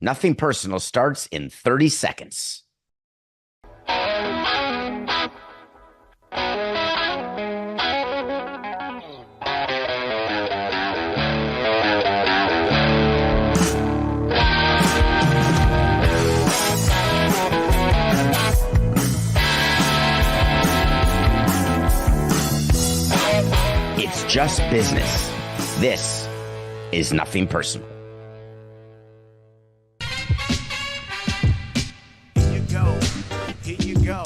Nothing Personal starts in 30 seconds. It's just business. This is Nothing Personal. Here you go. Here you go.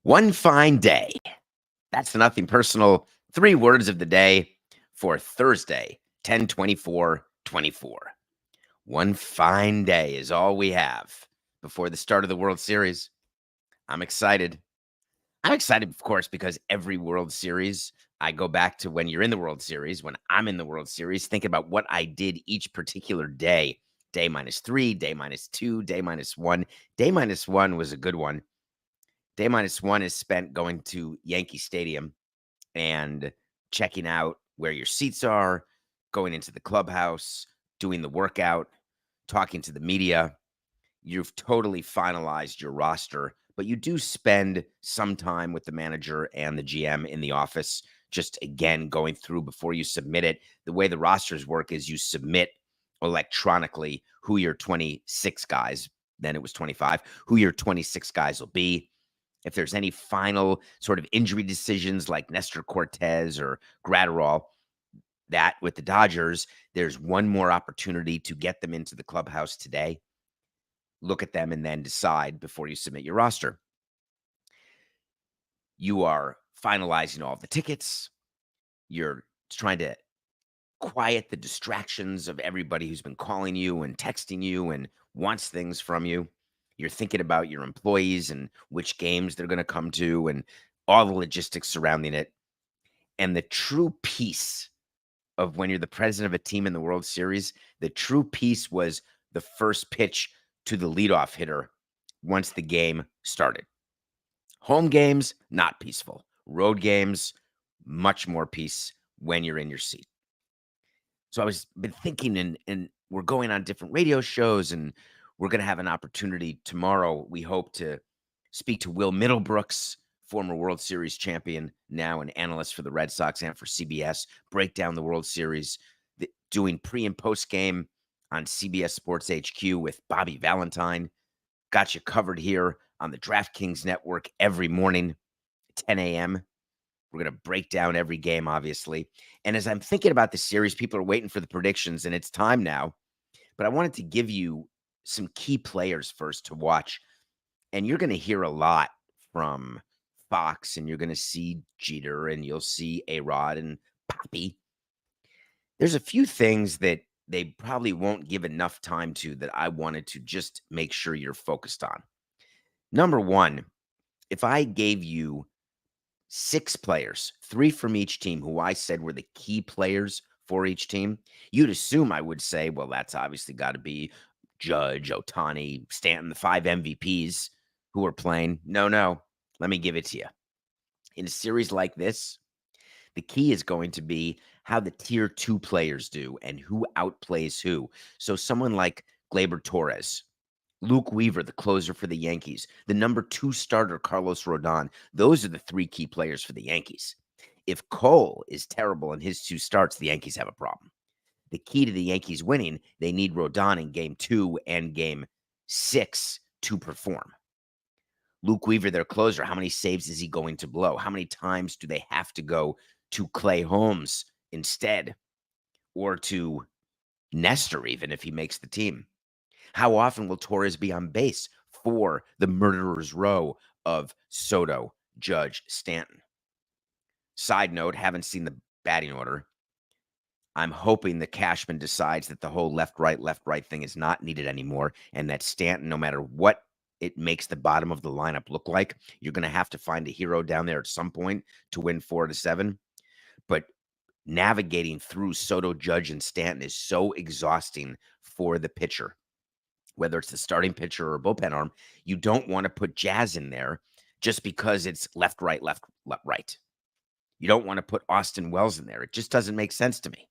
One fine day. That's the Nothing Personal 3 words of the day for Thursday, 10/24/24. One fine day is all we have before the start of the World Series. I'm excited. I'm excited, of course, because every World Series, I go back to when you're in the World Series, when I'm in the World Series, thinking about what I did each particular day. Day -3, day -2, day -1. Day -1 was a good one. Day -1 is spent going to Yankee Stadium and checking out where your seats are, going into the clubhouse, doing the workout, talking to the media. You've totally finalized your roster, but you do spend some time with the manager and the GM in the office, just again going through before you submit it. The way the rosters work is you submit electronically who your 26 guys, then it was 25, who your 26 guys will be. If there's any final sort of injury decisions like Nestor Cortez or Gratterall, that with the Dodgers, there's one more opportunity to get them into the clubhouse today. Look at them and then decide before you submit your roster. You are finalizing all the tickets. You're trying to quiet the distractions of everybody who's been calling you and texting you and wants things from you. You're thinking about your employees and which games they're going to come to and all the logistics surrounding it. And the true peace of when you're the president of a team in the World Series, the true peace was the first pitch to the leadoff hitter once the game started. Home games, not peaceful. Road games, much more peace when you're in your seat. So I was been thinking, and we're going on different radio shows, and we're going to have an opportunity tomorrow. We hope to speak to Will Middlebrooks, former World Series champion, now an analyst for the Red Sox and for CBS, break down the World Series, doing pre and post game on CBS Sports HQ with Bobby Valentine. Got you covered here on the DraftKings Network every morning, 10 a.m. We're going to break down every game, obviously. And as I'm thinking about the series, people are waiting for the predictions, and it's time now. But I wanted to give you some key players first to watch. And you're going to hear a lot from Fox, and you're going to see Jeter, and you'll see A-Rod and Poppy. There's a few things that they probably won't give enough time to that I wanted to just make sure you're focused on. Number one, if I gave you 6 players, 3 from each team, who I said were the key players for each team, you'd assume I would say, well, that's obviously got to be Judge, Ohtani, Stanton, the 5 MVPs who are playing. No, let me give it to you. In a series like this, the key is going to be how the tier 2 players do and who outplays who. So someone like Gleyber Torres, Luke Weaver, the closer for the Yankees, the number 2 starter, Carlos Rodon. Those are the 3 key players for the Yankees. If Cole is terrible in his 2 starts, the Yankees have a problem. The key to the Yankees winning, they need Rodon in game 2 and game 6 to perform. Luke Weaver, their closer, how many saves is he going to blow? How many times do they have to go to Clay Holmes instead? Or to Nestor, even if he makes the team? How often will Torres be on base for the murderer's row of Soto, Judge, Stanton? Side note, haven't seen the batting order. I'm hoping that Cashman decides that the whole left, right thing is not needed anymore, and that Stanton, no matter what it makes the bottom of the lineup look like, you're going to have to find a hero down there at some point to win 4-7. But navigating through Soto, Judge, and Stanton is so exhausting for the pitcher. whether it's the starting pitcher or bullpen arm, you don't want to put Jazz in there just because it's left, right, left, left, right. You don't want to put Austin Wells in there. It just doesn't make sense to me.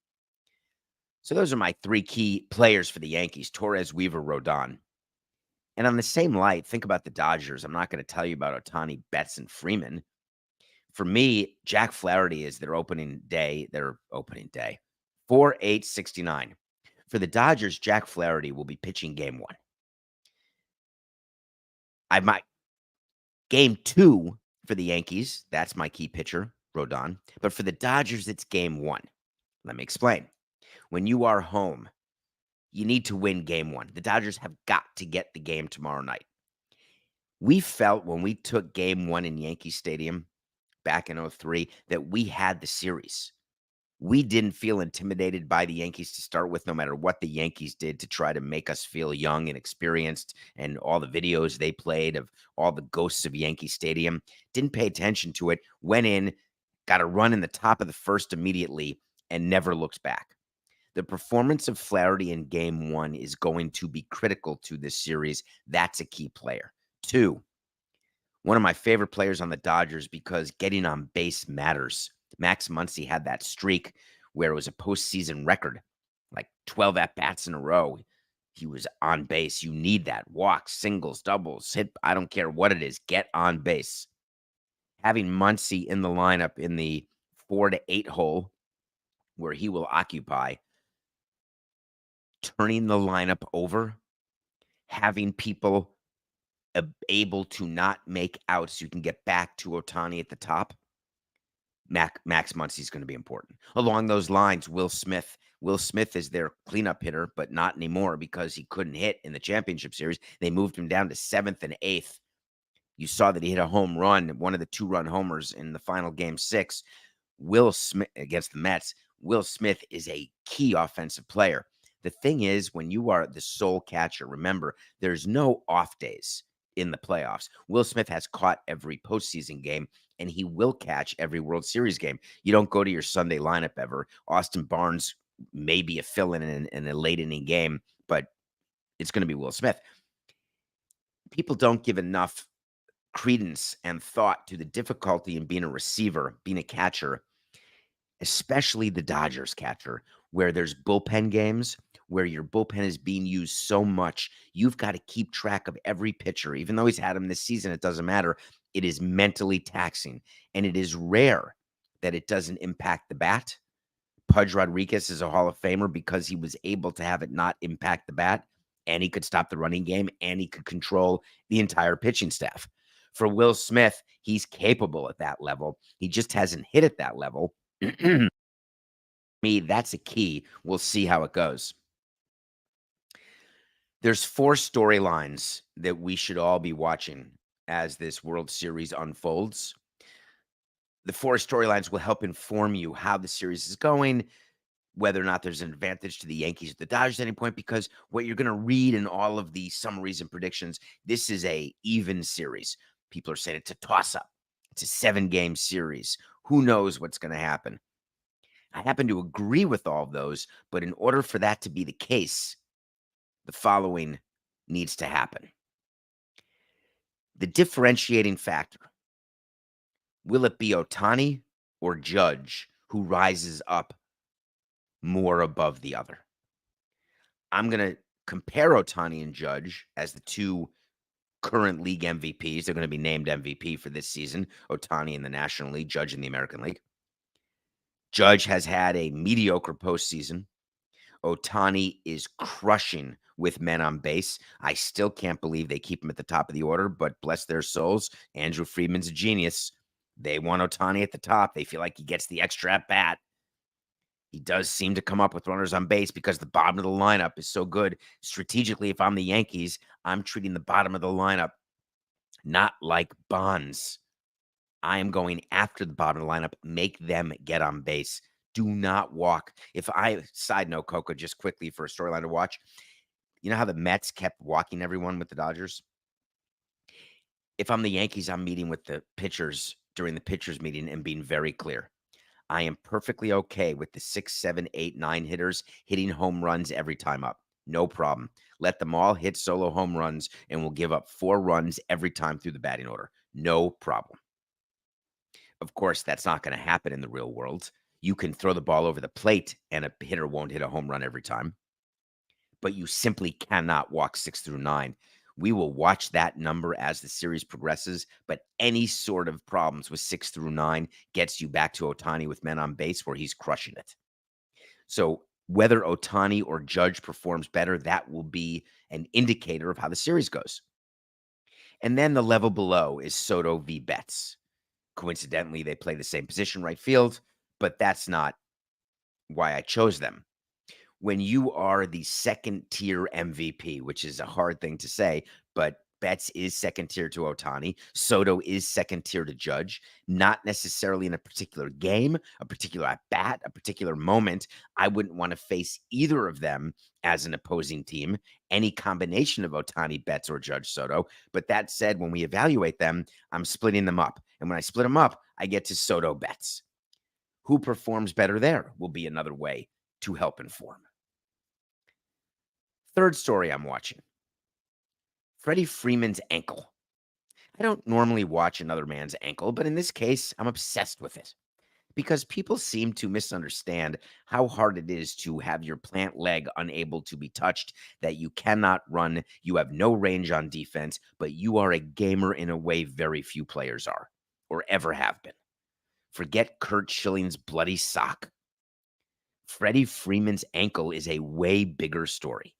So those are my three key players for the Yankees: Torres, Weaver, Rodon. And on the same light, think about the Dodgers. I'm not going to tell you about Ohtani, Betts, and Freeman. For me, Jack Flaherty is their opening day. 4-8-69. For the Dodgers, Jack Flaherty will be pitching game one. I might game two for the Yankees. That's my key pitcher, Rodon. But for the Dodgers, it's game one. Let me explain. When you are home, you need to win game one. The Dodgers have got to get the game tomorrow night. We felt when we took game one in Yankee Stadium back in 03 that we had the series. We didn't feel intimidated by the Yankees to start with, no matter what the Yankees did to try to make us feel young and experienced, and all the videos they played of all the ghosts of Yankee Stadium. Didn't pay attention to it, went in, got a run in the top of the first immediately, and never looked back. The performance of Flaherty in game one is going to be critical to this series. That's a key player. Two, one of my favorite players on the Dodgers because getting on base matters. Max Muncy had that streak where it was a postseason record, like 12 at-bats in a row. He was on base. You need that. Walks, singles, doubles, hit. I don't care what it is. Get on base. Having Muncy in the lineup in the 4 to 8 hole where he will occupy, turning the lineup over, having people able to not make outs so you can get back to Ohtani at the top. Max Muncy is going to be important. Along those lines, Will Smith. Will Smith is their cleanup hitter, but not anymore because he couldn't hit in the championship series. They moved him down to 7th and 8th. You saw that he hit a home run, one of the 2-run homers in the final game 6. Will Smith against the Mets. Will Smith is a key offensive player. The thing is, when you are the sole catcher, remember, there's no off days in the playoffs. Will Smith has caught every postseason game, and he will catch every World Series game. You don't go to your Sunday lineup ever. Austin Barnes may be a fill-in in a late inning game, but it's going to be Will Smith. People don't give enough credence and thought to the difficulty in being a receiver, being a catcher, especially the Dodgers catcher, where there's bullpen games where your bullpen is being used so much. You've got to keep track of every pitcher. Even though he's had him this season, it doesn't matter. It is mentally taxing, and it is rare that it doesn't impact the bat. Pudge Rodriguez is a Hall of Famer because he was able to have it not impact the bat, and he could stop the running game, and he could control the entire pitching staff. For Will Smith, he's capable at that level. He just hasn't hit at that level. Me, that's a key. We'll see how it goes. There's 4 storylines that we should all be watching as this World Series unfolds. The 4 storylines will help inform you how the series is going, whether or not there's an advantage to the Yankees or the Dodgers at any point, because what you're going to read in all of the summaries and predictions, this is a even series. People are saying it's a toss-up. It's a 7-game series. Who knows what's going to happen? I happen to agree with all of those, but in order for that to be the case, the following needs to happen. The differentiating factor. Will it be Ohtani or Judge who rises up more above the other? I'm going to compare Ohtani and Judge as the 2 current league MVPs. They're going to be named MVP for this season. Ohtani in the National League, Judge in the American League. Judge has had a mediocre postseason. Ohtani is crushing with men on base. I still can't believe they keep him at the top of the order, but bless their souls, Andrew Friedman's a genius. They want Ohtani at the top. They feel like he gets the extra at bat. He does seem to come up with runners on base because the bottom of the lineup is so good. Strategically, if I'm the Yankees, I'm treating the bottom of the lineup not like bonds. I am going after the bottom of the lineup, make them get on base. Do not walk. Side note, Coco, just quickly for a storyline to watch. You know how the Mets kept walking everyone with the Dodgers? If I'm the Yankees, I'm meeting with the pitchers during the pitchers meeting and being very clear. I am perfectly okay with the 6, 7, 8, 9 hitters hitting home runs every time up. No problem. Let them all hit solo home runs and we'll give up 4 runs every time through the batting order. No problem. Of course, that's not going to happen in the real world. You can throw the ball over the plate and a hitter won't hit a home run every time, but you simply cannot walk 6 through 9. We will watch that number as the series progresses, but any sort of problems with 6 through 9 gets you back to Ohtani with men on base where he's crushing it. So whether Ohtani or Judge performs better, that will be an indicator of how the series goes. And then the level below is Soto v. Betts. Coincidentally, they play the same position, right field, but that's not why I chose them. When you are the second tier MVP, which is a hard thing to say, but Betts is second tier to Ohtani. Soto is second tier to Judge, not necessarily in a particular game, a particular at bat, a particular moment. I wouldn't want to face either of them as an opposing team, any combination of Ohtani, Betts, or Judge Soto. But that said, when we evaluate them, I'm splitting them up. And when I split them up, I get to Soto Betts. Who performs better there will be another way to help inform. Third story I'm watching. Freddie Freeman's ankle. I don't normally watch another man's ankle, but in this case, I'm obsessed with it because people seem to misunderstand how hard it is to have your plant leg unable to be touched, that you cannot run, you have no range on defense, but you are a gamer in a way very few players are or ever have been. Forget Kurt Schilling's bloody sock. Freddie Freeman's ankle is a way bigger story.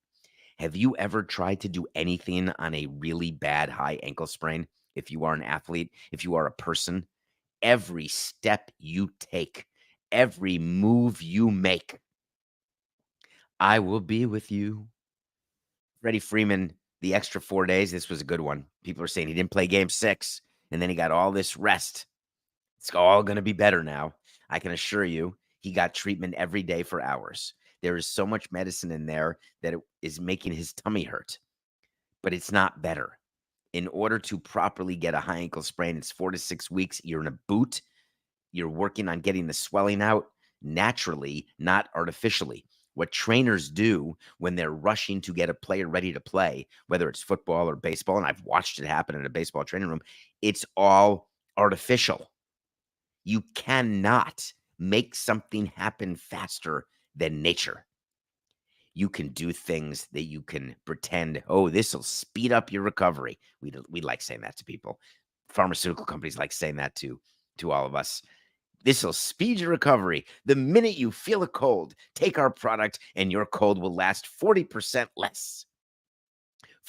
Have you ever tried to do anything on a really bad high ankle sprain? If you are an athlete, if you are a person, every step you take, every move you make, I will be with you. Freddie Freeman, the extra 4 days, this was a good one. People are saying he didn't play game 6, and then he got all this rest. It's all going to be better now. I can assure you, he got treatment every day for hours. There is so much medicine in there that it is making his tummy hurt, but it's not better. In order to properly get a high ankle sprain, it's 4 to 6 weeks. You're in a boot. You're working on getting the swelling out naturally, not artificially. What trainers do when they're rushing to get a player ready to play, whether it's football or baseball, and I've watched it happen in a baseball training room, it's all artificial. You cannot make something happen faster than nature. You can do things that you can pretend, oh, this will speed up your recovery. We like saying that to people. Pharmaceutical companies like saying that to all of us. This will speed your recovery. The minute you feel a cold, take our product and your cold will last 40% less.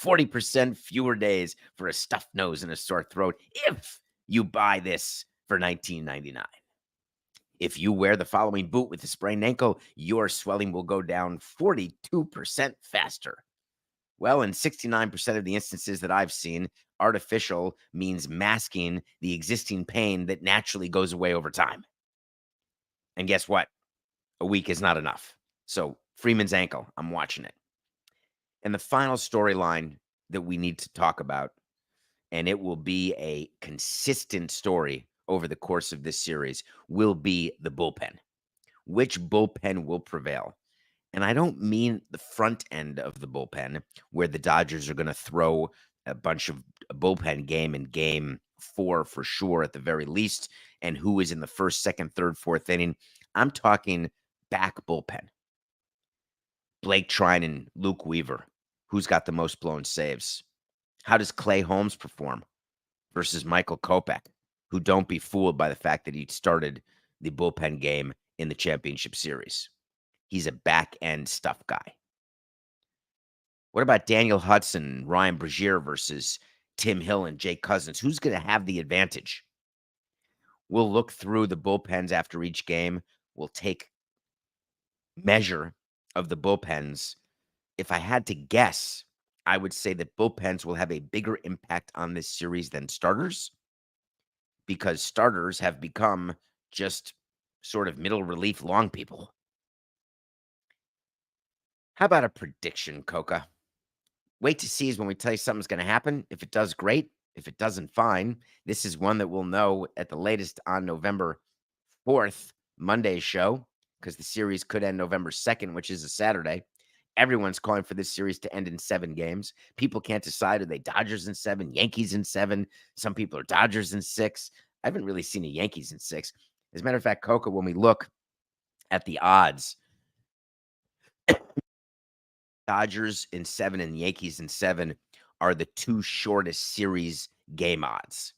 40% fewer days for a stuffed nose and a sore throat if you buy this for $19.99. If you wear the following boot with a sprained ankle, your swelling will go down 42% faster. Well, in 69% of the instances that I've seen, artificial means masking the existing pain that naturally goes away over time. And guess what? A week is not enough. So, Freeman's ankle, I'm watching it. And the final storyline that we need to talk about, and it will be a consistent story over the course of this series, will be the bullpen. Which bullpen will prevail? And I don't mean the front end of the bullpen where the Dodgers are going to throw a bunch of a bullpen game in game 4 for sure at the very least, and who is in the first, second, third, fourth inning. I'm talking back bullpen. Blake Trine and Luke Weaver. Who's got the most blown saves? How does Clay Holmes perform versus Michael Kopech, who don't be fooled by the fact that he started the bullpen game in the championship series? He's a back end stuff guy. What about Daniel Hudson, Ryan Brazier versus Tim Hill and Jake Cousins? Who's going to have the advantage? We'll look through the bullpens after each game. We'll take measure of the bullpens. If I had to guess, I would say that bullpens will have a bigger impact on this series than starters because starters have become just sort of middle relief long people. How about a prediction, Coca? Wait to see is when we tell you something's going to happen. If it does, great. If it doesn't, fine. This is one that we'll know at the latest on November 4th, Monday's show, because the series could end November 2nd, which is a Saturday. Everyone's calling for this series to end in 7 games. People can't decide, are they Dodgers in 7, Yankees in 7? Some people are Dodgers in 6. I haven't really seen a Yankees in 6. As a matter of fact, Coca, when we look at the odds, Dodgers in 7 and Yankees in 7 are the 2 shortest series game odds.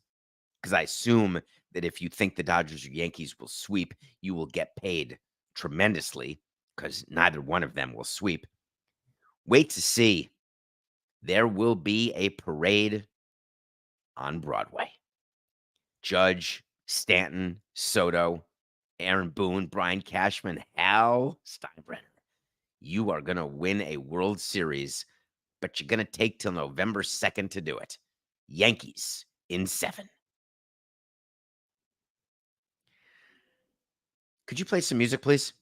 Because I assume that if you think the Dodgers or Yankees will sweep, you will get paid tremendously because neither one of them will sweep. Wait to see. There will be a parade on Broadway. Judge, Stanton, Soto, Aaron Boone, Brian Cashman, Hal Steinbrenner. You are going to win a World Series, but you're going to take till November 2nd to do it. Yankees in 7. Could you play some music, please?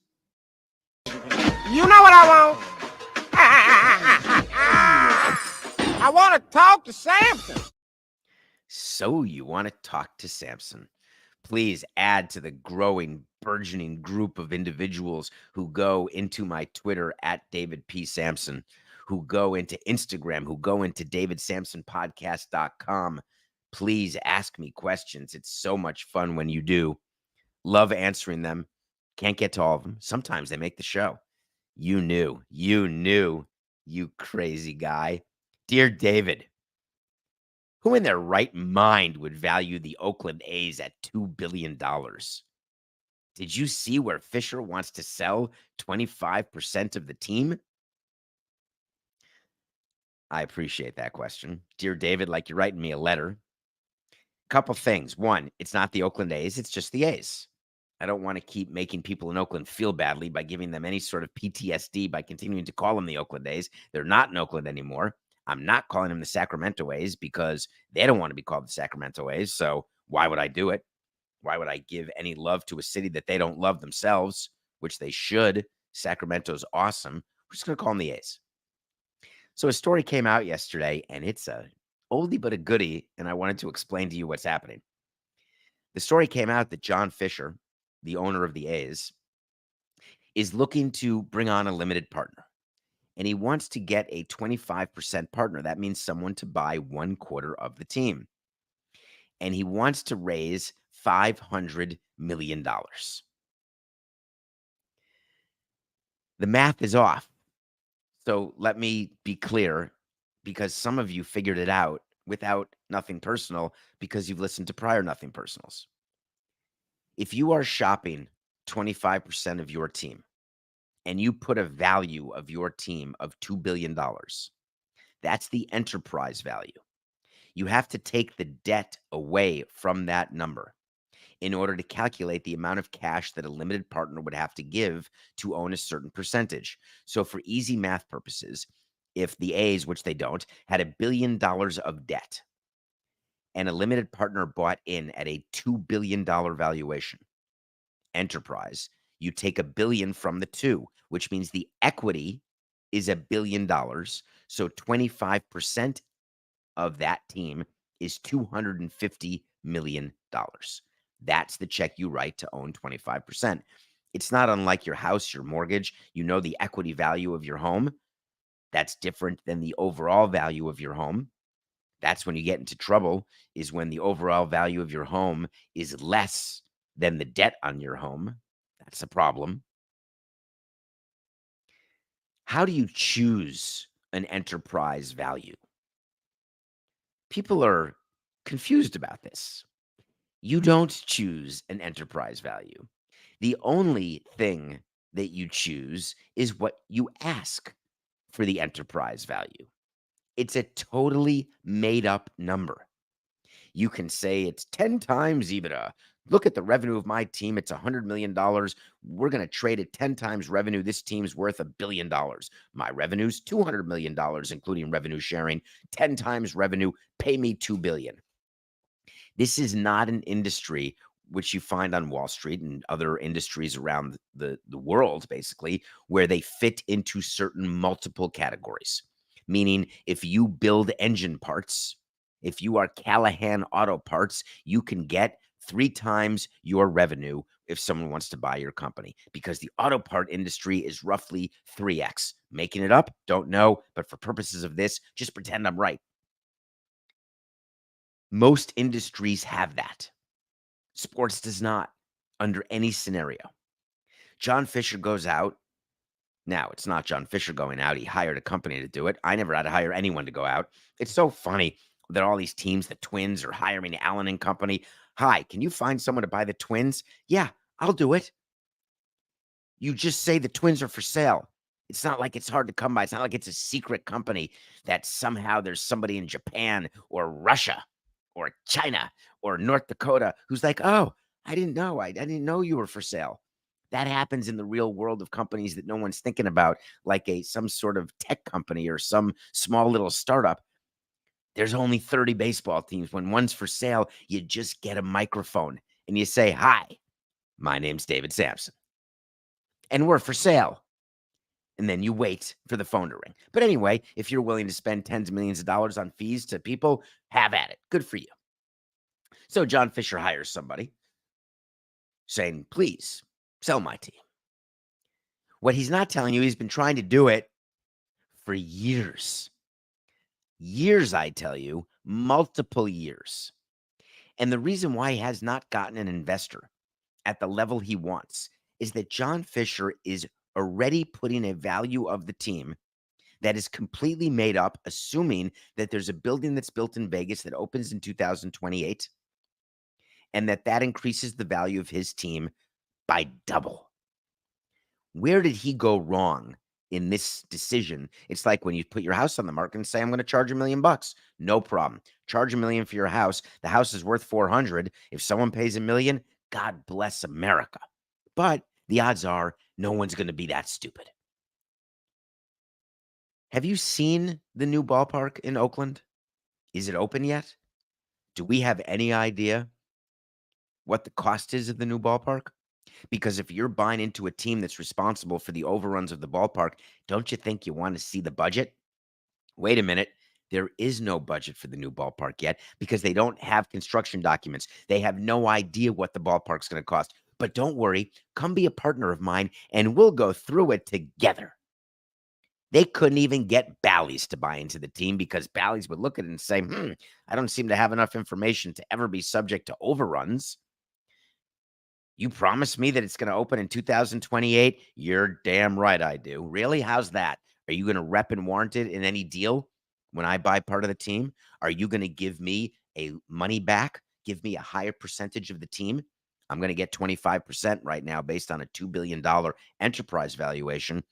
You know what I want? I want to talk to Samson. So you want to talk to Samson. Please add to the growing, burgeoning group of individuals who go into my Twitter at David P. Samson, who go into Instagram, who go into davidsamsonpodcast.com. Please ask me questions. It's so much fun when you do. Love answering them. Can't get to all of them. Sometimes they make the show. You knew, you crazy guy. Dear David, who in their right mind would value the Oakland A's at $2 billion? Did you see where Fisher wants to sell 25% of the team? I appreciate that question. Dear David, like you're writing me a letter. Couple things. One, it's not the Oakland A's, it's just the A's. I don't want to keep making people in Oakland feel badly by giving them any sort of PTSD by continuing to call them the Oakland A's. They're not in Oakland anymore. I'm not calling them the Sacramento A's because they don't want to be called the Sacramento A's. So why would I do it? Why would I give any love to a city that they don't love themselves, which they should? Sacramento's awesome. We're just going to call them the A's. So a story came out yesterday, and it's a oldie but a goodie, and I wanted to explain to you what's happening. The story came out that John Fisher, the owner of the A's, is looking to bring on a limited partner. And he wants to get a 25% partner. That means someone to buy 1/4 of the team. And he wants to raise $500 million. The math is off. So let me be clear, because some of you figured it out without Nothing Personal because you've listened to prior Nothing Personals. If you are shopping 25% of your team and you put a value of your team of $2 billion, that's the enterprise value. You have to take the debt away from that number in order to calculate the amount of cash that a limited partner would have to give to own a certain percentage. So for easy math purposes, if the A's, which they don't, had $1 billion of debt and a limited partner bought in at a $2 billion valuation enterprise, you take $1 billion from the 2, which means the equity is $1 billion. So 25% of that team is $250 million. That's the check you write to own 25%. It's not unlike your house, your mortgage. You know the equity value of your home. That's different than the overall value of your home. That's when you get into trouble, is when the overall value of your home is less than the debt on your home. That's a problem. How do you choose an enterprise value? People are confused about this. You don't choose an enterprise value. The only thing that you choose is what you ask for the enterprise value. It's a totally made up number. You can say it's 10 times EBITDA. Look at the revenue of my team. It's $100 million. We're going to trade at 10 times revenue. This team's worth $1 billion. My revenue's $200 million, including revenue sharing. 10 times revenue. Pay me $2 billion. This is not an industry which you find on Wall Street and other industries around the world, basically, where they fit into certain multiple categories. Meaning, if you build engine parts, if you are Callahan Auto Parts, you can get 3 times your revenue if someone wants to buy your company, because the auto part industry is roughly 3x. Making it up? Don't know, but for purposes of this, just pretend I'm right. Most industries have that. Sports does not, under any scenario. John Fisher goes out. Now, it's not John Fisher going out. He hired a company to do it. I never had to hire anyone to go out. It's so funny that all these teams, the Twins, are hiring Allen and Company. Hi, can you find someone to buy the Twins? Yeah, I'll do it. You just say the Twins are for sale. It's not like it's hard to come by. It's not like it's a secret company that somehow there's somebody in Japan or Russia or China or North Dakota who's like, oh, I didn't know. I didn't know you were for sale. That happens in the real world of companies that no one's thinking about, like some sort of tech company or some small little startup. There's only 30 baseball teams. When one's for sale, you just get a microphone and you say, hi, my name's David Samson, and we're for sale. And then you wait for the phone to ring. But anyway, if you're willing to spend tens of millions of dollars on fees to people, have at it. Good for you. So John Fisher hires somebody saying, please sell my team. What he's not telling you, he's been trying to do it for years. Years, I tell you, multiple years. And the reason why he has not gotten an investor at the level he wants is that John Fisher is already putting a value of the team that is completely made up, assuming that there's a building that's built in Vegas that opens in 2028, and that increases the value of his team by double. Where did he go wrong in this decision? It's like when you put your house on the market and say, I'm going to charge $1 million. No problem. Charge $1 million for your house. The house is worth 400. If someone pays $1 million, God bless America. But the odds are no one's going to be that stupid. Have you seen the new ballpark in Oakland? Is it open yet? Do we have any idea what the cost is of the new ballpark? Because if you're buying into a team that's responsible for the overruns of the ballpark, don't you think you want to see the budget? Wait a minute. There is no budget for the new ballpark yet because they don't have construction documents. They have no idea what the ballpark's going to cost. But don't worry, come be a partner of mine and we'll go through it together. They couldn't even get Bally's to buy into the team because Bally's would look at it and say, I don't seem to have enough information to ever be subject to overruns. You promised me that it's going to open in 2028? You're damn right I do. Really? How's that? Are you going to rep and warrant it in any deal when I buy part of the team? Are you going to give me a money back? Give me a higher percentage of the team? I'm going to get 25% right now based on a $2 billion enterprise valuation.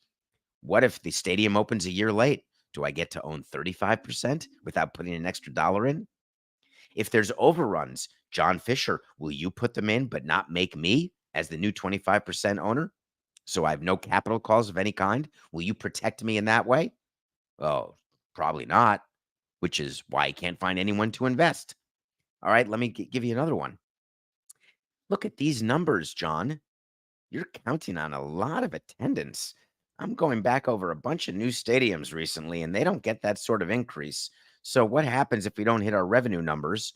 What if the stadium opens a year late? Do I get to own 35% without putting an extra dollar in? If there's overruns, John Fisher, will you put them in but not make me as the new 25% owner? So I have no capital calls of any kind? Will you protect me in that way? Oh, probably not, which is why I can't find anyone to invest. All right, let me give you another one. Look at these numbers, John. You're counting on a lot of attendance. I'm going back over a bunch of new stadiums recently, and they don't get that sort of increase. So what happens if we don't hit our revenue numbers?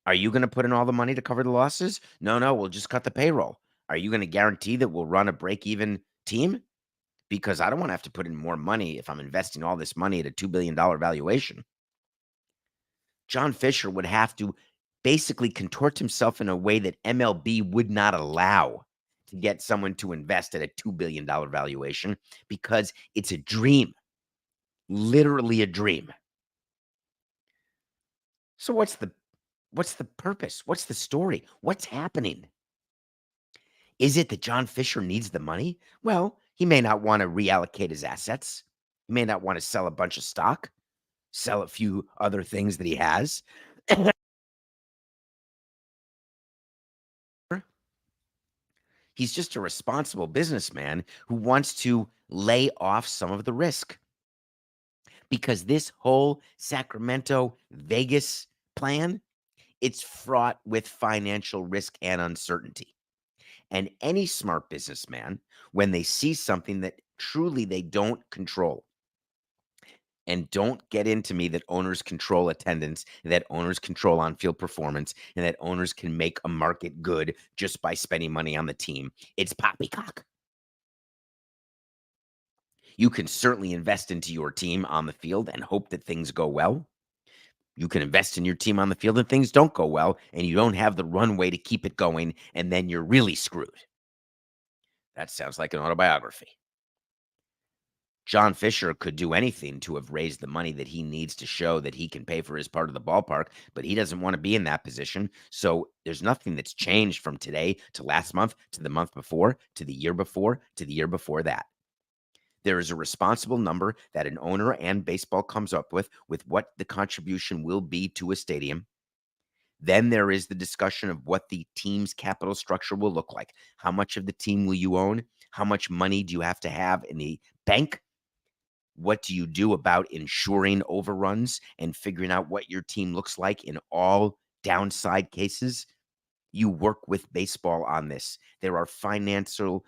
Are you going to put in all the money to cover the losses? No, we'll just cut the payroll. Are you going to guarantee that we'll run a break-even team? Because I don't want to have to put in more money if I'm investing all this money at a $2 billion valuation. John Fisher would have to basically contort himself in a way that MLB would not allow to get someone to invest at a $2 billion valuation because it's a dream, literally a dream. So what's the purpose? What's the story? What's happening? Is it that John Fisher needs the money? Well, he may not want to reallocate his assets. He may not want to sell a bunch of stock, sell a few other things that he has. He's just a responsible businessman who wants to lay off some of the risk. Because this whole Sacramento Vegas plan, it's fraught with financial risk and uncertainty. And any smart businessman, when they see something that truly they don't control, And don't get into me that owners control attendance, that owners control on-field performance, and that owners can make a market good just by spending money on the team. It's poppycock. You can certainly invest into your team on the field and hope that things go well. You can invest in your team on the field and things don't go well, and you don't have the runway to keep it going, and then you're really screwed. That sounds like an autobiography. John Fisher could do anything to have raised the money that he needs to show that he can pay for his part of the ballpark, but he doesn't want to be in that position. So there's nothing that's changed from today to last month to the month before to the year before to the year before that. There is a responsible number that an owner and baseball comes up with what the contribution will be to a stadium. Then there is the discussion of what the team's capital structure will look like. How much of the team will you own? How much money do you have to have in the bank? What do you do about ensuring overruns and figuring out what your team looks like in all downside cases? You work with baseball on this. There are financial,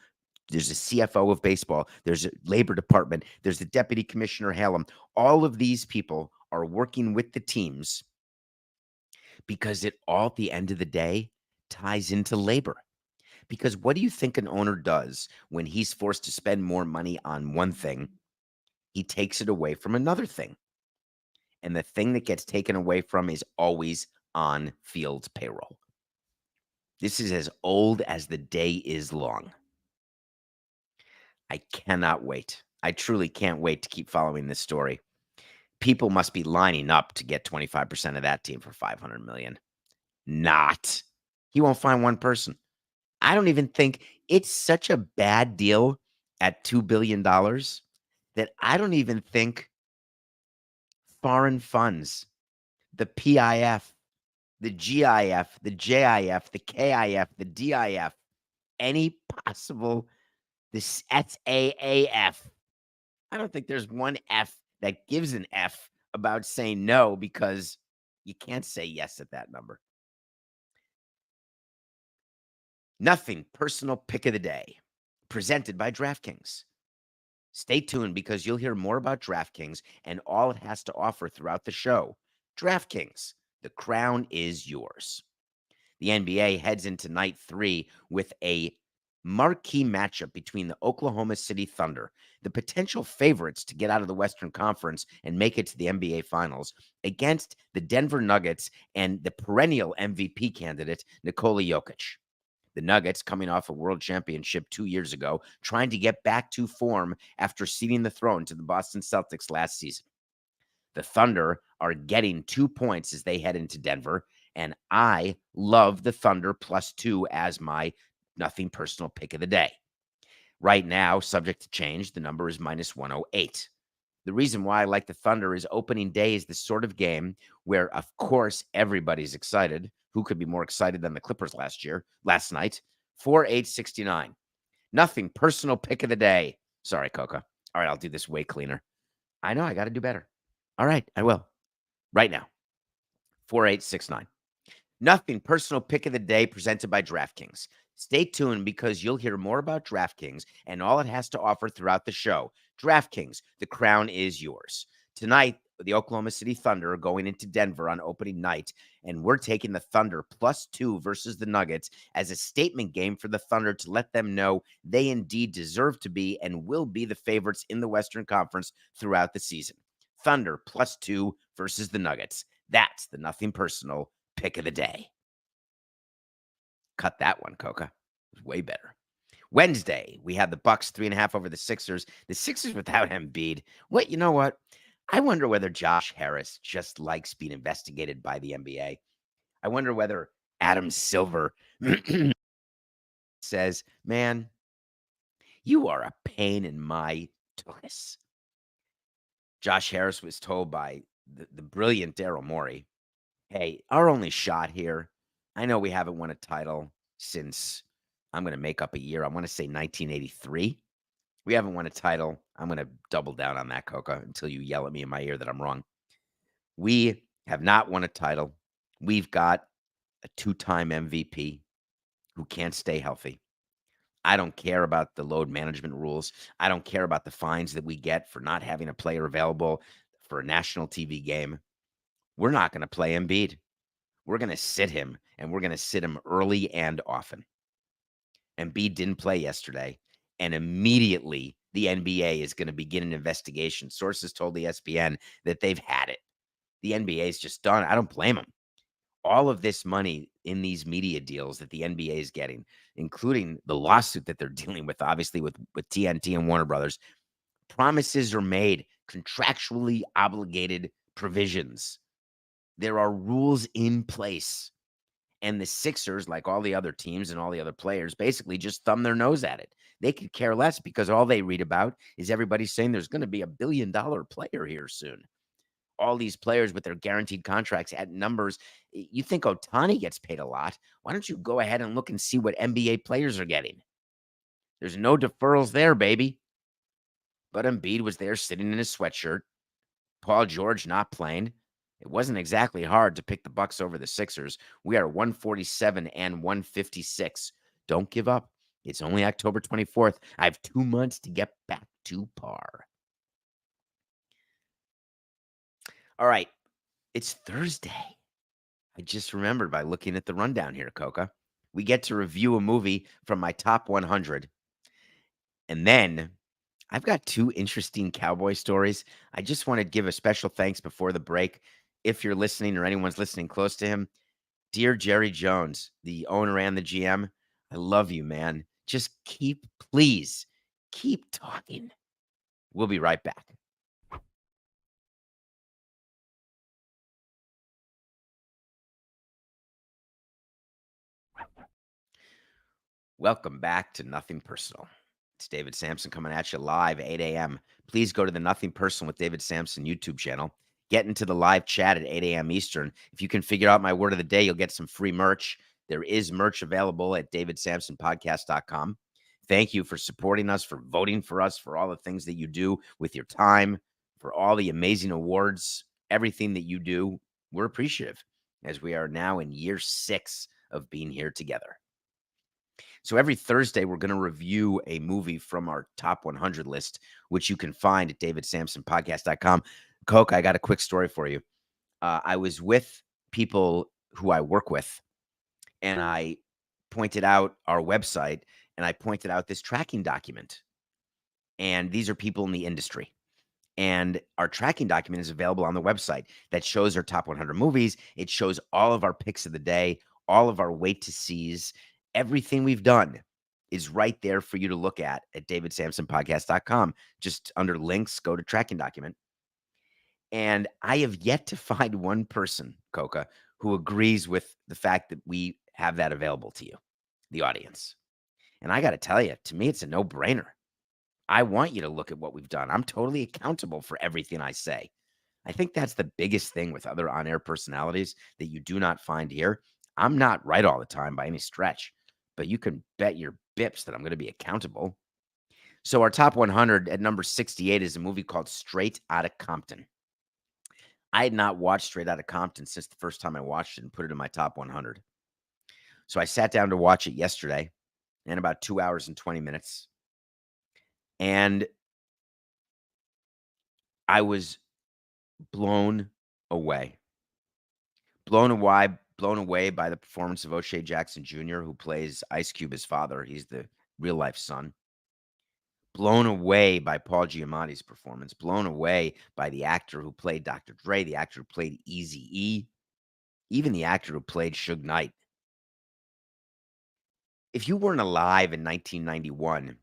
there's a CFO of baseball, there's a labor department, there's the deputy commissioner Hallam. All of these people are working with the teams because it all at the end of the day ties into labor. Because what do you think an owner does when he's forced to spend more money on one thing? He takes it away from another thing. And the thing that gets taken away from is always on field payroll. This is as old as the day is long. I cannot wait. I truly can't wait to keep following this story. People must be lining up to get 25% of that team for $500 million. Not. He won't find one person. I don't even think it's such a bad deal at $2 billion that I don't even think foreign funds, the PIF, the GIF, the JIF, the KIF, the DIF, any possible, this SAAF. I don't think there's one F that gives an F about saying no because you can't say yes at that number. Nothing personal pick of the day, presented by DraftKings. Stay tuned because you'll hear more about DraftKings and all it has to offer throughout the show. DraftKings, the crown is yours. The NBA heads into night 3 with a marquee matchup between the Oklahoma City Thunder, the potential favorites to get out of the Western Conference and make it to the NBA Finals, against the Denver Nuggets and the perennial MVP candidate, Nikola Jokic. The Nuggets, coming off a world championship 2 years ago, trying to get back to form after ceding the throne to the Boston Celtics last season. The Thunder are getting 2 points as they head into Denver, and I love the Thunder +2 as my nothing personal pick of the day. Right now, subject to change, the number is -108. The reason why I like the Thunder is opening day is the sort of game where, of course, everybody's excited. Who could be more excited than the Clippers last night? 4-8-69. Nothing personal pick of the day. Sorry, Coca. All right, I'll do this way cleaner. I know I got to do better. All right, I will. Right now. 4-8-6-9. Nothing personal pick of the day presented by DraftKings. Stay tuned because you'll hear more about DraftKings and all it has to offer throughout the show. DraftKings, the crown is yours. Tonight, the Oklahoma City Thunder are going into Denver on opening night, and we're taking the Thunder +2 versus the Nuggets as a statement game for the Thunder to let them know they indeed deserve to be and will be the favorites in the Western Conference throughout the season. Thunder +2 versus the Nuggets. That's the nothing personal pick of the day. Cut that one, Coca. It was way better. Wednesday, we had the Bucks 3.5 over the Sixers. The Sixers without Embiid. You know what? I wonder whether Josh Harris just likes being investigated by the NBA. I wonder whether Adam Silver says, man, you are a pain in my tuchus. Josh Harris was told by the brilliant Daryl Morey, hey, our only shot here, I know we haven't won a title since, I'm going to make up a year, I want to say 1983. We haven't won a title. I'm going to double down on that, Coca, until you yell at me in my ear that I'm wrong. We have not won a title. We've got a 2-time MVP who can't stay healthy. I don't care about the load management rules. I don't care about the fines that we get for not having a player available. for a national TV game, we're not going to play Embiid. We're going to sit him, and we're going to sit him early and often. Embiid didn't play yesterday, and immediately the NBA is going to begin an investigation. Sources told ESPN that they've had it. The NBA is just done. I don't blame them. All of this money in these media deals that the NBA is getting, including the lawsuit that they're dealing with, obviously with TNT and Warner Brothers, promises are made, contractually obligated provisions. There are rules in place. And the Sixers, like all the other teams and all the other players, basically just thumb their nose at it. They could care less because all they read about is everybody saying there's going to be $1 billion player here soon. All these players with their guaranteed contracts at numbers. You think Ohtani gets paid a lot. Why don't you go ahead and look and see what NBA players are getting? There's no deferrals there, baby. But Embiid was there sitting in his sweatshirt. Paul George not playing. It wasn't exactly hard to pick the Bucks over the Sixers. We are 147 and 156. Don't give up. It's only October 24th. I have 2 months to get back to par. All right. It's Thursday. I just remembered by looking at the rundown here, Coca. We get to review a movie from my top 100. And then I've got 2 interesting cowboy stories. I just want to give a special thanks before the break. If you're listening or anyone's listening close to him, dear Jerry Jones, the owner and the GM, I love you, man. Just please keep talking. We'll be right back. Welcome back to Nothing Personal. It's David Samson coming at you live, 8 a.m. Please go to the Nothing Personal with David Samson YouTube channel. Get into the live chat at 8 a.m. Eastern. If you can figure out my word of the day, you'll get some free merch. There is merch available at davidsamsonpodcast.com. Thank you for supporting us, for voting for us, for all the things that you do with your time, for all the amazing awards, everything that you do. We're appreciative as we are now in year 6 of being here together. So every Thursday, we're going to review a movie from our top 100 list, which you can find at davidsamsonpodcast.com. Coke, I got a quick story for you. I was with people who I work with, and I pointed out our website, and I pointed out this tracking document. And these are people in the industry. And our tracking document is available on the website that shows our top 100 movies. It shows all of our picks of the day, all of our wait to sees. Everything we've done is right there for you to look at davidsamsonpodcast.com. Just under links, go to tracking document. And I have yet to find one person, Coca, who agrees with the fact that we have that available to you, the audience. And I got to tell you, to me, it's a no-brainer. I want you to look at what we've done. I'm totally accountable for everything I say. I think that's the biggest thing with other on-air personalities that you do not find here. I'm not right all the time by any stretch, but you can bet your bips that I'm going to be accountable. So our top 100 at number 68 is a movie called Straight Outta Compton. I had not watched Straight Outta Compton since the first time I watched it and put it in my top 100. So I sat down to watch it yesterday in about 2 hours and 20 minutes. And I was blown away. Blown away by the performance of O'Shea Jackson Jr., who plays Ice Cube's father. He's the real life son. Blown away by Paul Giamatti's performance. Blown away by the actor who played Dr. Dre, the actor who played Eazy-E, even the actor who played Suge Knight. If you weren't alive in 1991,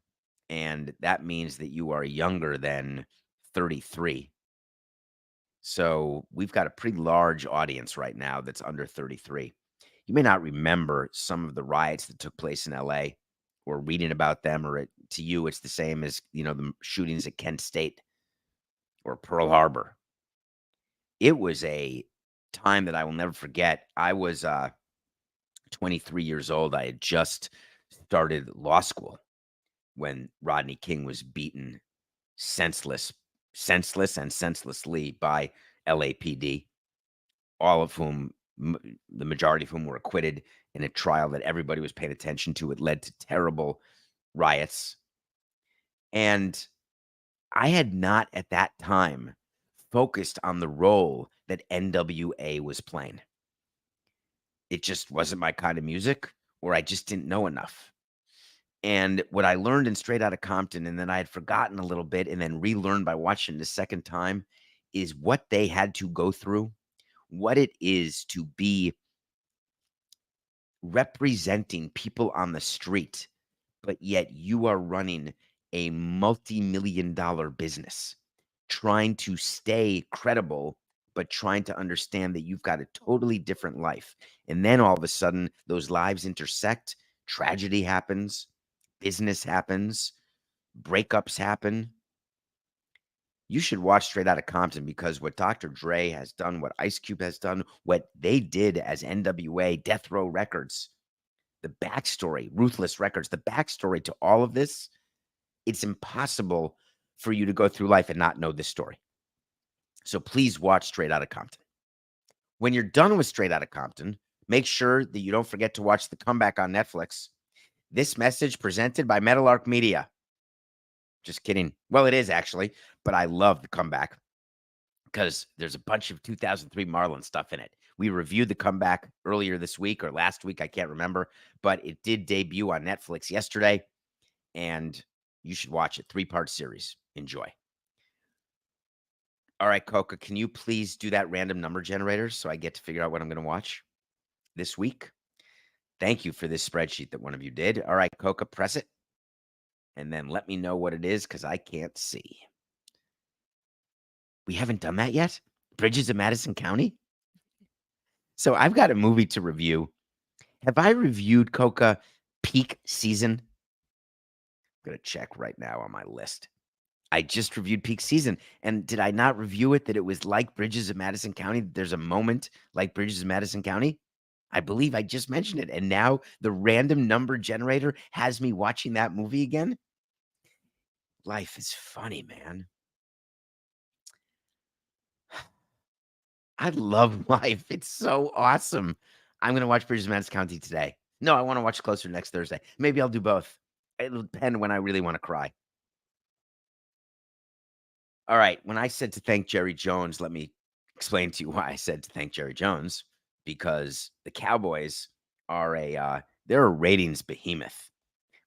and that means that you are younger than 33. So we've got a pretty large audience right now that's under 33. You may not remember some of the riots that took place in LA or reading about them, or to you, it's the same as, the shootings at Kent State or Pearl Harbor. It was a time that I will never forget. I was 23 years old. I had just started law school when Rodney King was beaten senseless and senselessly by LAPD, all of whom, the majority of whom were acquitted in a trial that everybody was paying attention to. It led to terrible riots. And I had not at that time focused on the role that NWA was playing. It just wasn't my kind of music, or I just didn't know enough. And what I learned in Straight Outta Compton, and then I had forgotten a little bit and then relearned by watching it a second time, is what they had to go through, what it is to be representing people on the street, but yet you are running a multi-million dollar business, trying to stay credible, but trying to understand that you've got a totally different life. And then all of a sudden, those lives intersect, tragedy happens, business happens, breakups happen. You should watch Straight Outta Compton, because what Dr. Dre has done, what Ice Cube has done, what they did as NWA, Death Row Records, the backstory, Ruthless Records, the backstory to all of this, it's impossible for you to go through life and not know this story. So please watch Straight Outta Compton. When you're done with Straight Outta Compton, make sure that you don't forget to watch The Comeback on Netflix. This message presented by Metalark Media. Just kidding. Well, it is actually, but I love The Comeback because there's a bunch of 2003 Marlin stuff in it. We reviewed The Comeback earlier this week or last week, I can't remember, but it did debut on Netflix yesterday, and you should watch it. 3-part series. Enjoy. All right, Coca, can you please do that random number generator so I get to figure out what I'm going to watch this week? Thank you for this spreadsheet that one of you did. All right, Coca, press it, and then let me know what it is because I can't see. We haven't done that yet? Bridges of Madison County? So I've got a movie to review. Have I reviewed, Coca, Peak Season? I'm going to check right now on my list. I just reviewed Peak Season. And did I not review it that it was like Bridges of Madison County? There's a moment like Bridges of Madison County? I believe I just mentioned it. And now the random number generator has me watching that movie again? Life is funny, man. I love life. It's so awesome. I'm going to watch Bridges of Madison County today. No, I want to watch Closer next Thursday. Maybe I'll do both. It'll depend when I really want to cry. All right. When I said to thank Jerry Jones, let me explain to you why I said to thank Jerry Jones, because the Cowboys are they're a ratings behemoth.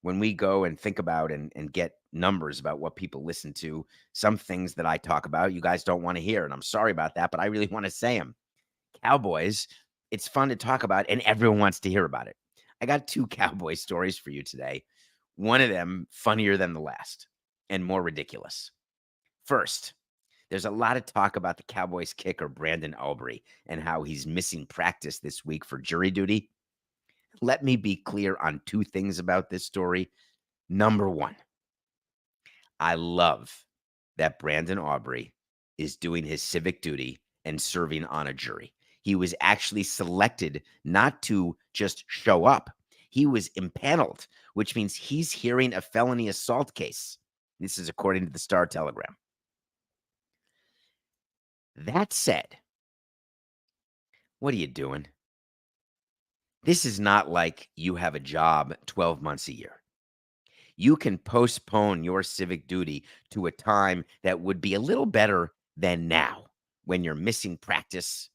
When we go and think about and get numbers about what people listen to, some things that I talk about, you guys don't want to hear. And I'm sorry about that, but I really want to say them. Cowboys, it's fun to talk about, and everyone wants to hear about it. I got 2 Cowboy stories for you today. One of them funnier than the last and more ridiculous. First, there's a lot of talk about the Cowboys kicker, Brandon Aubrey, and how he's missing practice this week for jury duty. Let me be clear on 2 things about this story. Number 1, I love that Brandon Aubrey is doing his civic duty and serving on a jury. He was actually selected not to just show up. He was impaneled, which means he's hearing a felony assault case. This is according to the Star Telegram. That said, what are you doing? This is not like you have a job 12 months a year. You can postpone your civic duty to a time that would be a little better than now when you're missing practice,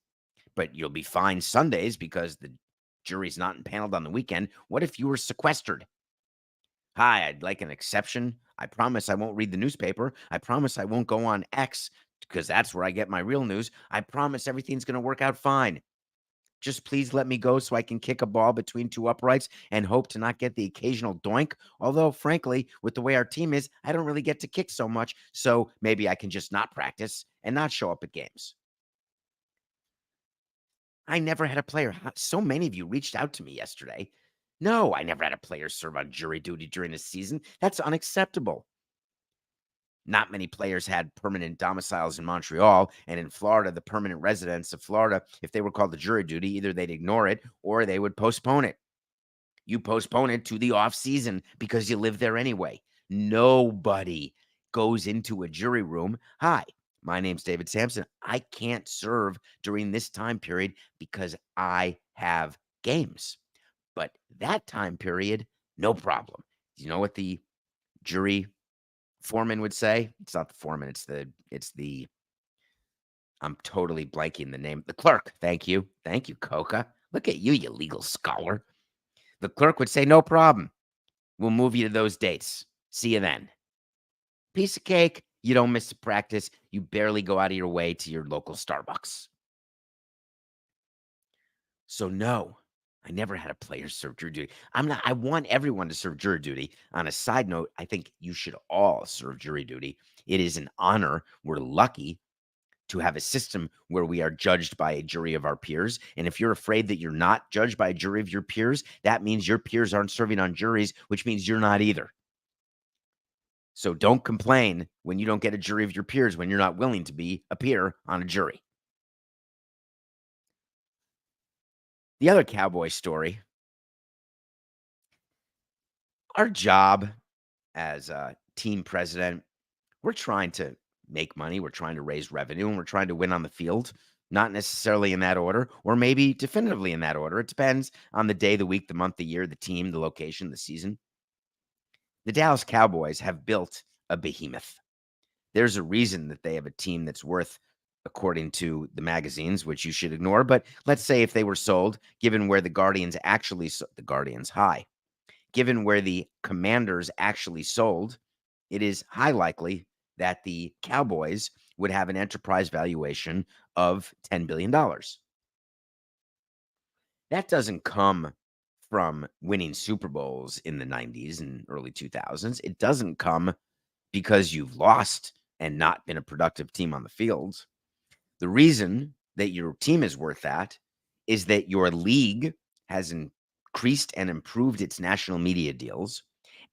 but you'll be fine Sundays because the jury's not impaneled on the weekend. What if you were sequestered? Hi, I'd like an exception. I promise I won't read the newspaper. I promise I won't go on X because that's where I get my real news. I promise everything's going to work out fine. Just please let me go so I can kick a ball between 2 uprights and hope to not get the occasional doink. Although, frankly, with the way our team is, I don't really get to kick so much. So maybe I can just not practice and not show up at games. I never had a player. So many of you reached out to me yesterday. No, I never had a player serve on jury duty during the season. That's unacceptable. Not many players had permanent domiciles in Montreal, and in Florida, the permanent residents of Florida, if they were called to jury duty, either they'd ignore it or they would postpone it. You postpone it to the off season because you live there anyway. Nobody goes into a jury room. Hi, my name's David Samson. I can't serve during this time period because I have games. But that time period, no problem. You know what the jury foreman would say? It's not the foreman, it's the I'm totally blanking the name. The clerk. Thank you. Thank you, Coca. Look at you, you legal scholar. The clerk would say, no problem. We'll move you to those dates. See you then. Piece of cake. You don't miss a practice. You barely go out of your way to your local Starbucks. So no, I never had a player serve jury duty. I want everyone to serve jury duty. On a side note, I think you should all serve jury duty. It is an honor. We're lucky to have a system where we are judged by a jury of our peers. And if you're afraid that you're not judged by a jury of your peers, that means your peers aren't serving on juries, which means you're not either. So don't complain when you don't get a jury of your peers when you're not willing to appear on a jury. The other Cowboy story, our job as a team president, we're trying to make money, we're trying to raise revenue, and we're trying to win on the field. Not necessarily in that order, or maybe definitively in that order. It depends on the day, the week, the month, the year, the team, the location, the season. The Dallas Cowboys have built a behemoth. There's a reason that they have a team that's worth, according to the magazines, which you should ignore. But let's say if they were sold, given where the Guardians high, given where the Commanders actually sold, it is high likely that the Cowboys would have an enterprise valuation of $10 billion. That doesn't come from winning Super Bowls in the 90s and early 2000s. It doesn't come because you've lost and not been a productive team on the field. The reason that your team is worth that is that your league has increased and improved its national media deals,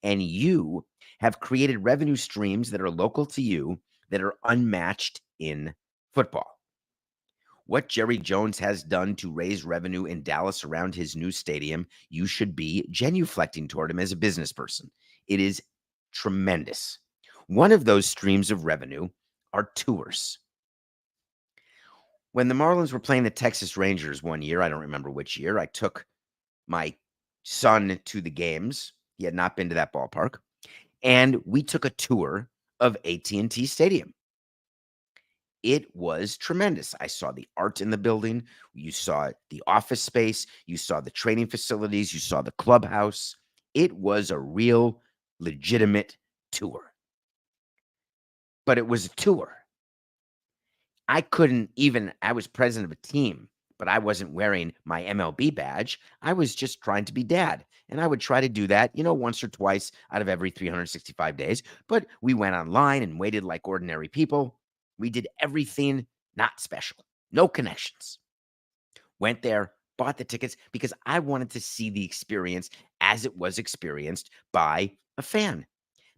and you have created revenue streams that are local to you that are unmatched in football. What Jerry Jones has done to raise revenue in Dallas around his new stadium, you should be genuflecting toward him as a business person. It is tremendous. One of those streams of revenue are tours. When the Marlins were playing the Texas Rangers one year, I don't remember which year, I took my son to the games. He had not been to that ballpark. And we took a tour of AT&T Stadium. It was tremendous. I saw the art in the building. You saw the office space. You saw the training facilities. You saw the clubhouse. It was a real, legitimate tour. But it was a tour. I was president of a team, but I wasn't wearing my MLB badge. I was just trying to be dad. And I would try to do that, once or twice out of every 365 days. But we went online and waited like ordinary people. We did everything not special, no connections. Went there, bought the tickets because I wanted to see the experience as it was experienced by a fan.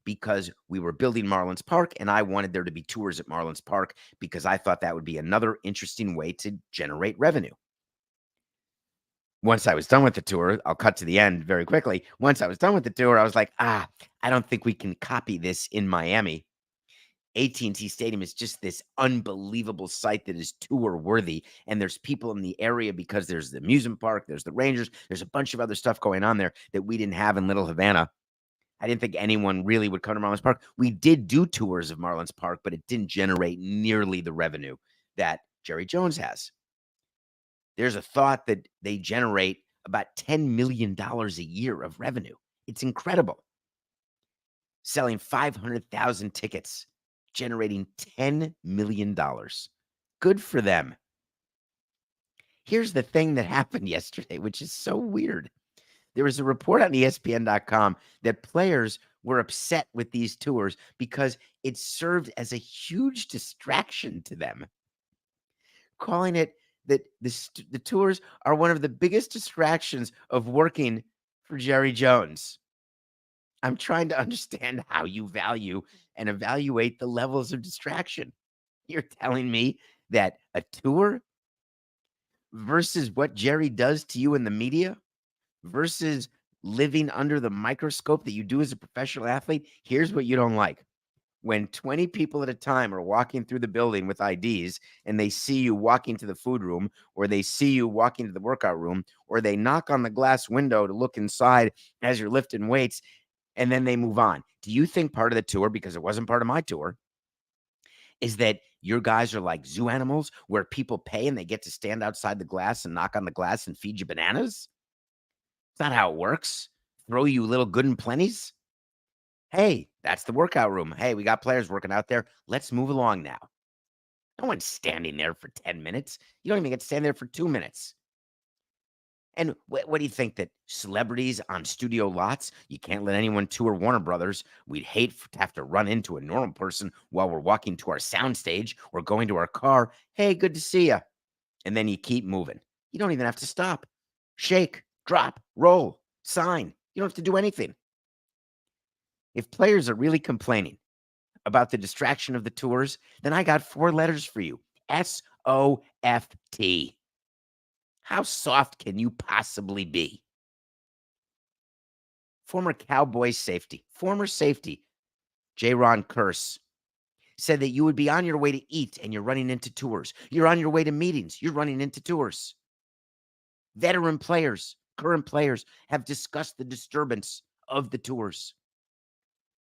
Because we were building Marlins Park and I wanted there to be tours at Marlins Park because I thought that would be another interesting way to generate revenue. Once I was done with the tour, I'll cut to the end very quickly. Once I was done with the tour, I was like, I don't think we can copy this in Miami. AT&T Stadium is just this unbelievable site that is tour worthy. And there's people in the area because there's the amusement park, there's the Rangers, there's a bunch of other stuff going on there that we didn't have in Little Havana. I didn't think anyone really would come to Marlins Park. We did do tours of Marlins Park, but it didn't generate nearly the revenue that Jerry Jones has. There's a thought that they generate about $10 million a year of revenue. It's incredible. Selling 500,000 tickets, generating $10 million. Good for them. Here's the thing that happened yesterday, which is so weird. There was a report on ESPN.com that players were upset with these tours because it served as a huge distraction to them, calling it that the tours are one of the biggest distractions of working for Jerry Jones. I'm trying to understand how you value and evaluate the levels of distraction. You're telling me that a tour versus what Jerry does to you in the media versus living under the microscope that you do as a professional athlete, here's what you don't like. When 20 people at a time are walking through the building with IDs and they see you walking to the food room or they see you walking to the workout room or they knock on the glass window to look inside as you're lifting weights and then they move on. Do you think part of the tour, because it wasn't part of my tour, is that your guys are like zoo animals where people pay and they get to stand outside the glass and knock on the glass and feed you bananas? It's not how it works. Throw you little good and plenties. Hey, that's the workout room. Hey, we got players working out there. Let's move along now. No one's standing there for 10 minutes. You don't even get to stand there for 2 minutes. And what do you think, that celebrities on studio lots, you can't let anyone tour Warner Brothers? We'd hate to have to run into a normal person while we're walking to our soundstage or going to our car. Hey, good to see you. And then you keep moving. You don't even have to stop. Shake, drop, roll, sign. You don't have to do anything. If players are really complaining about the distraction of the tours, then I got 4 letters for you. SOFT. How soft can you possibly be? Former safety, J-Ron Curse, said that you would be on your way to eat and you're running into tours. You're on your way to meetings. You're running into tours. Veteran players, current players have discussed the disturbance of the tours.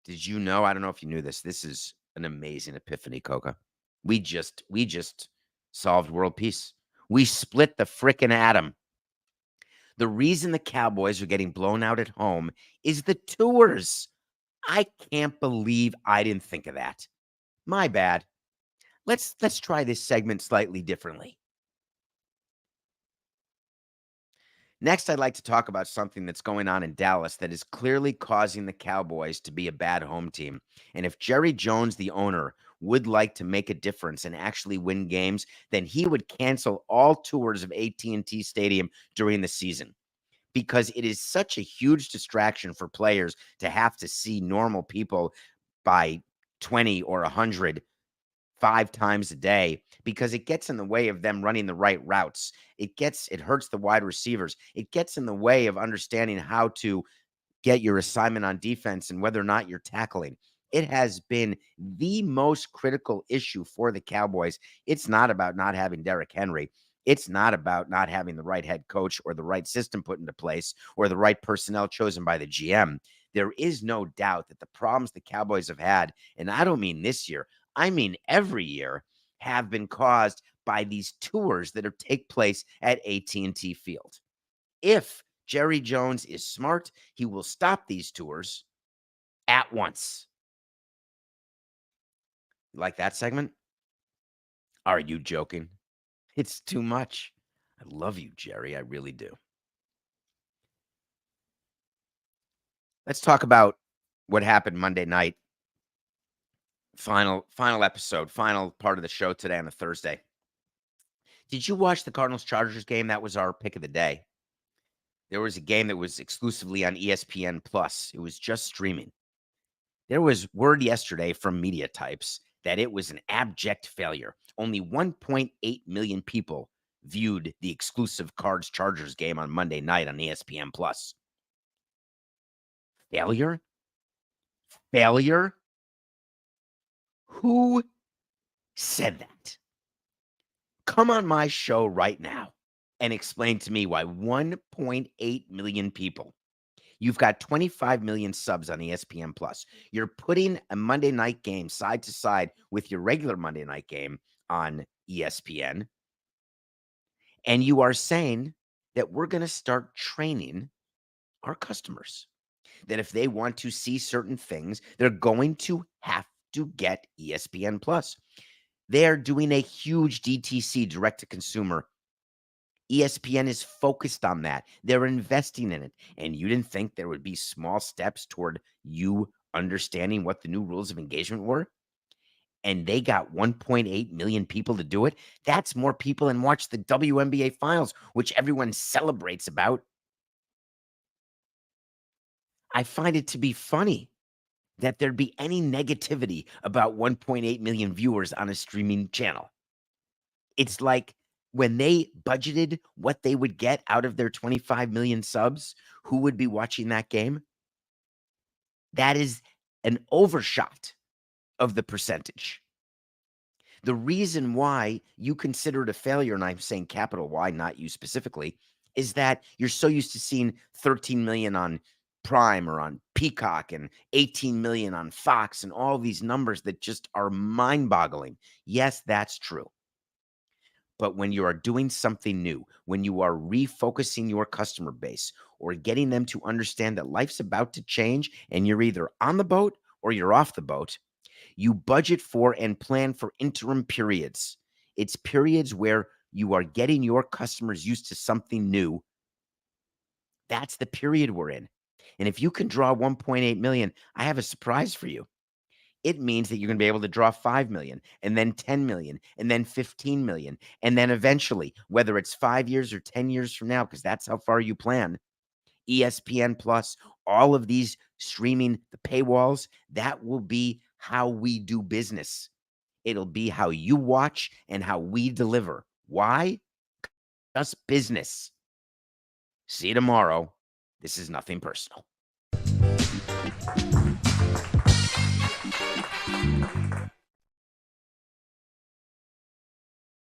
Did you know? I don't know if you knew this. This is an amazing epiphany, Coca. We just solved world peace. We split the frickin' atom. The reason the Cowboys are getting blown out at home is the tours. I can't believe I didn't think of that. My bad. Let's try this segment slightly differently. Next, I'd like to talk about something that's going on in Dallas that is clearly causing the Cowboys to be a bad home team. And if Jerry Jones, the owner, would like to make a difference and actually win games, then he would cancel all tours of AT&T Stadium during the season, because it is such a huge distraction for players to have to see normal people by 20 or 100 5 times a day, because it gets in the way of them running the right routes. It hurts the wide receivers. It gets in the way of understanding how to get your assignment on defense and whether or not you're tackling. It has been the most critical issue for the Cowboys. It's not about not having Derrick Henry. It's not about not having the right head coach or the right system put into place or the right personnel chosen by the GM. There is no doubt that the problems the Cowboys have had, and I don't mean this year, I mean every year, have been caused by these tours that take place at AT&T Field. If Jerry Jones is smart, he will stop these tours at once. You like that segment? Are you joking? It's too much. I love you, Jerry. I really do. Let's talk about what happened Monday night. Final episode, final part of the show today on a Thursday. Did you watch the Cardinals-Chargers game? That was our pick of the day. There was a game that was exclusively on ESPN Plus. It was just streaming. There was word yesterday from media types that it was an abject failure. Only 1.8 million people viewed the exclusive Cards-Chargers game on Monday night on ESPN Plus. Failure? Failure? Who said that? Come on my show right now and explain to me why 1.8 million people. You've got 25 million subs on ESPN Plus. You're putting a Monday night game side to side with your regular Monday night game on ESPN. And you are saying that we're going to start training our customers that if they want to see certain things, they're going to have to get ESPN Plus. They are doing a huge DTC, direct to consumer. ESPN is focused on that. They're investing in it. And you didn't think there would be small steps toward you understanding what the new rules of engagement were? And they got 1.8 million people to do it. That's more people than watch the WNBA finals, which everyone celebrates about. I find it to be funny that there'd be any negativity about 1.8 million viewers on a streaming channel. It's like when they budgeted what they would get out of their 25 million subs, who would be watching that game? That is an overshot of the percentage. The reason why you consider it a failure, and I'm saying capital Y, not you specifically, is that you're so used to seeing 13 million on Prime or on Peacock and 18 million on Fox and all these numbers that just are mind-boggling. Yes, that's true. But when you are doing something new, when you are refocusing your customer base or getting them to understand that life's about to change and you're either on the boat or you're off the boat, you budget for and plan for interim periods. It's periods where you are getting your customers used to something new. That's the period we're in. And if you can draw 1.8 million, I have a surprise for you. It means that you're going to be able to draw 5 million and then 10 million and then 15 million. And then eventually, whether it's 5 years or 10 years from now, because that's how far you plan, ESPN Plus, all of these streaming, the paywalls, that will be how we do business. It'll be how you watch and how we deliver. Why? Just business. See you tomorrow. This is nothing personal.